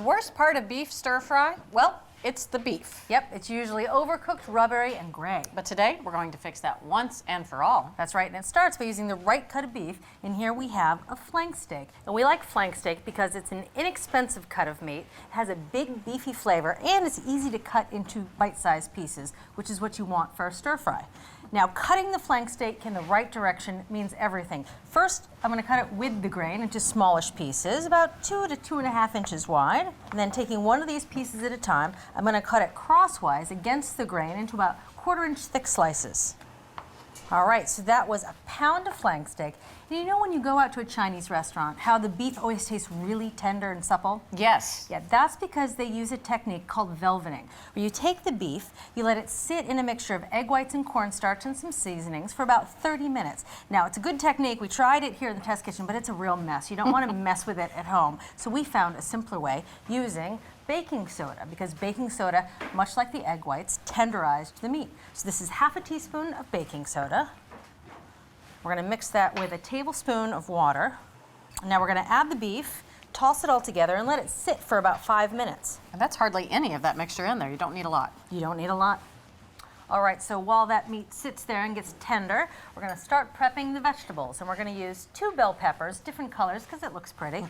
The worst part of beef stir fry? Well, it's the beef. Yep, it's usually overcooked, rubbery, and gray. But today, we're going to fix that once and for all. That's right, and it starts by using the right cut of beef. And here we have a flank steak. And we like flank steak because it's an inexpensive cut of meat. It has a big, beefy flavor, and it's easy to cut into bite-sized pieces, which is what you want for a stir fry. Now, cutting the flank steak in the right direction means everything. First, I'm going to cut it with the grain into smallish pieces, about 2 to 2.5 inches wide. And then taking one of these pieces at a time, I'm going to cut it crosswise against the grain into about 1/4 inch thick slices. All right, so that was a pound of flank steak. And you know when you go out to a Chinese restaurant, how the beef always tastes really tender and supple? Yes. Yeah, that's because they use a technique called velveting, where you take the beef, you let it sit in a mixture of egg whites and cornstarch and some seasonings for about 30 minutes. Now, it's a good technique. We tried it here in the test kitchen, but it's a real mess. You don't want to mess with it at home. So we found a simpler way using baking soda, because baking soda, much like the egg whites, tenderized the meat. So this is 1/2 teaspoon of baking soda. We're going to mix that with a tablespoon of water. Now we're going to add the beef, toss it all together, and let it sit for about 5 minutes. And that's hardly any of that mixture in there. You don't need a lot. You don't need a lot. All right, so while that meat sits there and gets tender, we're going to start prepping the vegetables. And we're going to use 2 bell peppers, different colors because it looks pretty.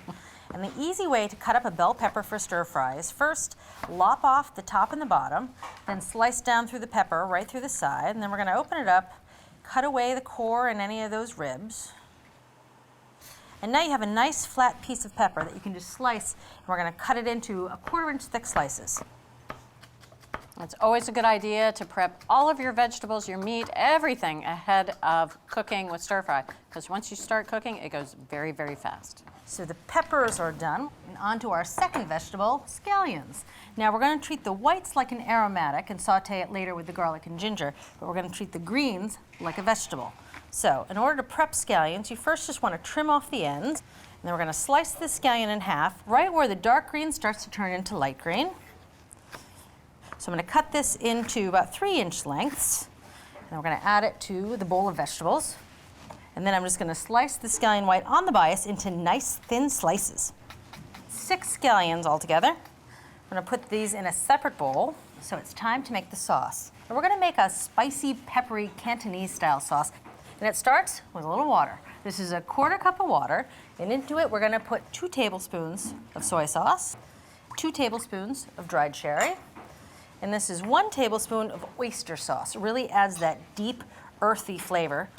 And the easy way to cut up a bell pepper for stir fry is first lop off the top and the bottom, then slice down through the pepper right through the side, and then we're going to open it up, cut away the core and any of those ribs. And now you have a nice flat piece of pepper that you can just slice, and we're going to cut it into 1/4 inch thick slices. It's always a good idea to prep all of your vegetables, your meat, everything ahead of cooking with stir fry, because once you start cooking, it goes very, very fast. So the peppers are done, and on to our second vegetable, scallions. Now we're going to treat the whites like an aromatic and saute it later with the garlic and ginger, but we're going to treat the greens like a vegetable. So in order to prep scallions, you first just want to trim off the ends, and then we're going to slice the scallion in half, right where the dark green starts to turn into light green. So I'm going to cut this into about 3-inch lengths, and we're going to add it to the bowl of vegetables. And then I'm just going to slice the scallion white on the bias into nice thin slices. 6 scallions altogether. I'm going to put these in a separate bowl, so it's time to make the sauce. And we're going to make a spicy, peppery, Cantonese-style sauce. And it starts with a little water. This is 1/4 cup of water, and into it we're going to put 2 tablespoons of soy sauce, 2 tablespoons of dried cherry, and this is 1 tablespoon of oyster sauce. It really adds that deep, earthy flavor.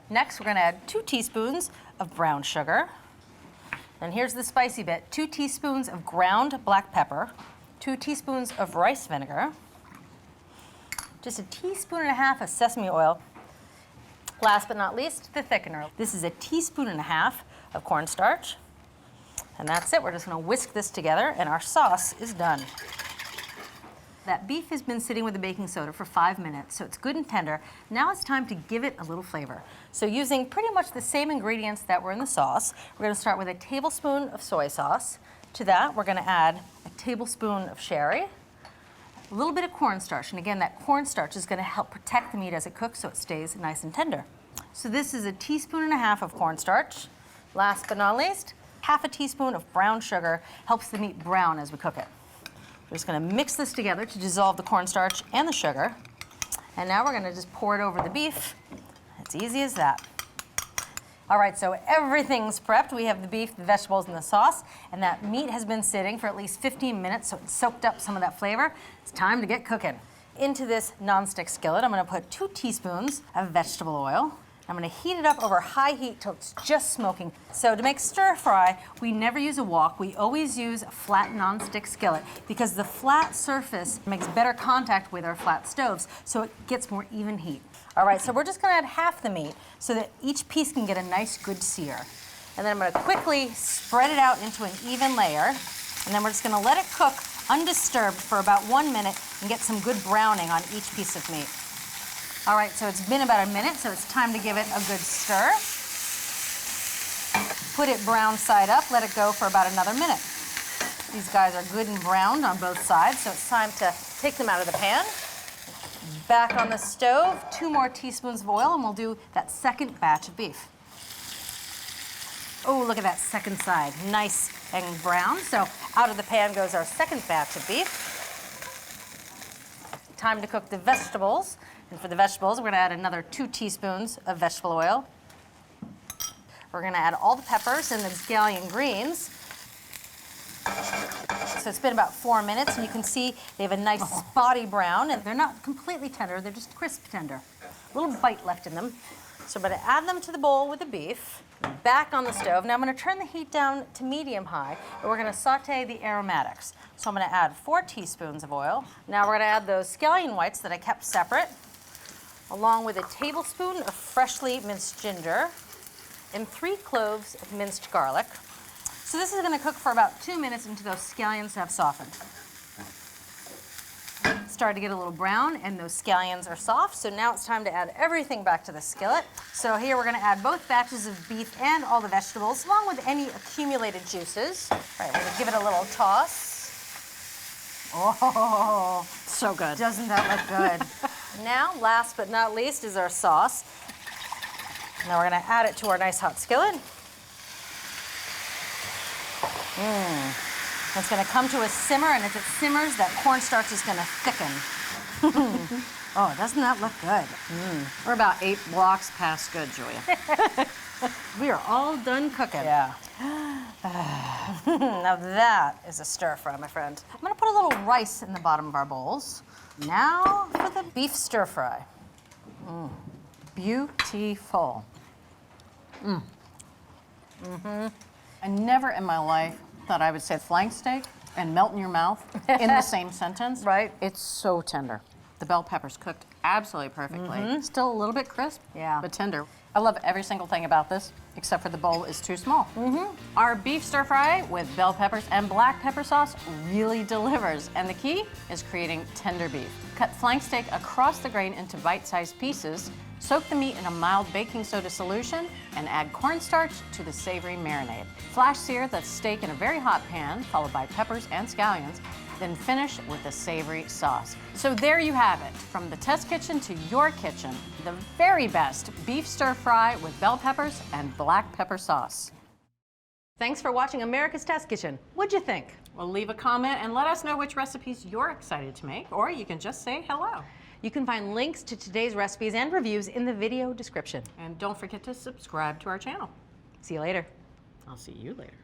Next, we're going to add 2 teaspoons of brown sugar. And here's the spicy bit, 2 teaspoons of ground black pepper, 2 teaspoons of rice vinegar, just 1.5 teaspoons of sesame oil. Last but not least, the thickener. This is 1.5 teaspoons of cornstarch. And that's it. We're just going to whisk this together, and our sauce is done. That beef has been sitting with the baking soda for 5 minutes, so it's good and tender. Now it's time to give it a little flavor. So using pretty much the same ingredients that were in the sauce, we're going to start with 1 tablespoon of soy sauce. To that, we're going to add 1 tablespoon of sherry, a little bit of cornstarch, and again, that cornstarch is going to help protect the meat as it cooks so it stays nice and tender. So this is 1.5 teaspoons of cornstarch. Last but not least, 1/2 teaspoon of brown sugar helps the meat brown as we cook it. We're just going to mix this together to dissolve the cornstarch and the sugar. And now we're going to just pour it over the beef. It's easy as that. All right, so everything's prepped. We have the beef, the vegetables, and the sauce. And that meat has been sitting for at least 15 minutes, so it's soaked up some of that flavor. It's time to get cooking. Into this nonstick skillet, I'm going to put 2 teaspoons of vegetable oil. I'm going to heat it up over high heat till it's just smoking. So to make stir fry, we never use a wok. We always use a flat nonstick skillet because the flat surface makes better contact with our flat stoves, so it gets more even heat. All right, so we're just going to add half the meat so that each piece can get a nice good sear. And then I'm going to quickly spread it out into an even layer, and then we're just going to let it cook undisturbed for about 1 minute and get some good browning on each piece of meat. All right, so it's been about 1 minute, so it's time to give it a good stir. Put it brown side up, let it go for about another minute. These guys are good and browned on both sides, so it's time to take them out of the pan. Back on the stove, 2 more teaspoons of oil, and we'll do that second batch of beef. Oh, look at that second side. Nice and brown. So out of the pan goes our second batch of beef. Time to cook the vegetables. And for the vegetables, we're gonna add another 2 teaspoons of vegetable oil. We're gonna add all the peppers and the scallion greens. So it's been about 4 minutes, and you can see they have a nice spotty brown, and they're not completely tender, they're just crisp tender. A little bite left in them. So I'm gonna add them to the bowl with the beef, back on the stove. Now I'm gonna turn the heat down to medium-high, and we're gonna saute the aromatics. So I'm gonna add 4 teaspoons of oil. Now we're gonna add those scallion whites that I kept separate, along with a tablespoon of freshly minced ginger and 3 cloves of minced garlic. So this is going to cook for about 2 minutes until those scallions have softened. Started to get a little brown and those scallions are soft, so now it's time to add everything back to the skillet. So here we're going to add both batches of beef and all the vegetables, along with any accumulated juices. All right, we're going to give it a little toss. Oh, So good. doesn't that look good? Now, last but not least, is our sauce. Now we're going to add it to our nice hot skillet. It's going to come to a simmer, and as it simmers, that cornstarch is going to thicken. Oh, doesn't that look good? We're about 8 blocks past good, Julia. We are all done cooking. Yeah. Now that is a stir fry, my friend. I'm going to put a little rice in the bottom of our bowls. Now for the beef stir fry. Beautiful. I never in my life thought I would say flank steak and melt in your mouth in the same sentence. Right. It's so tender. The bell peppers cooked absolutely perfectly. Still a little bit crisp, Yeah. but tender. I love every single thing about this, except for the bowl is too small. Our beef stir fry with bell peppers and black pepper sauce really delivers, and the key is creating tender beef. Cut flank steak across the grain into bite-sized pieces, soak the meat in a mild baking soda solution, and add cornstarch to the savory marinade. Flash sear the steak in a very hot pan, followed by peppers and scallions, then finish with the savory sauce. So there you have it, from the test kitchen to your kitchen, the very best beef stir fry with bell peppers and black pepper sauce. Thanks for watching America's Test Kitchen. What'd you think? Well, leave a comment and let us know which recipes you're excited to make, or you can just say hello. You can find links to today's recipes and reviews in the video description. And don't forget to subscribe to our channel. See you later. I'll see you later.